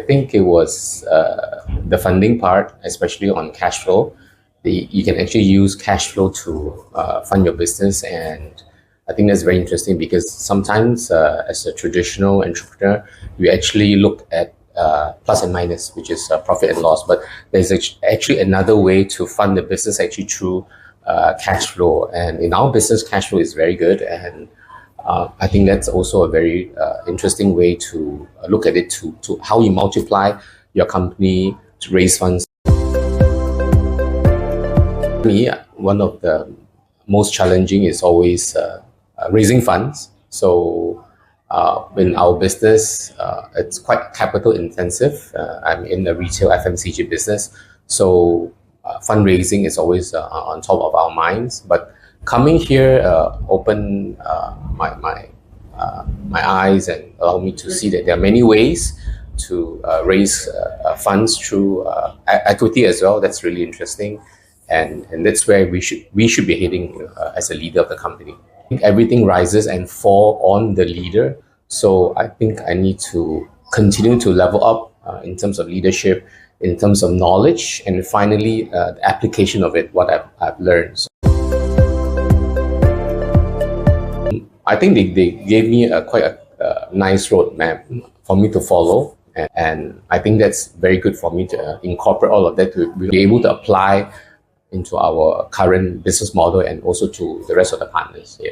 think it was the funding part, especially on cash flow. You can actually use cash flow to fund your business, and I think that's very interesting because sometimes as a traditional entrepreneur, you actually look at plus and minus, which is profit and loss. But there's actually another way to fund the business actually through cash flow. And in our business, cash flow is very good. And I think that's also a very interesting way to look at it, to how you multiply your company to raise funds. For me, one of the most challenging is always raising funds. So in our business, it's quite capital intensive. I'm in the retail FMCG business, so fundraising is always on top of our minds. But coming here opened my eyes and allowed me to see that there are many ways to raise funds through equity as well. That's really interesting, and that's where we should be heading as a leader of the company. I think everything rises and falls on the leader. So I think I need to continue to level up in terms of leadership, in terms of knowledge, and finally the application of it, what I've learned. So I think they gave me quite a nice roadmap for me to follow. And I think that's very good for me to incorporate all of that to be able to apply into our current business model and also to the rest of the partners. Yeah.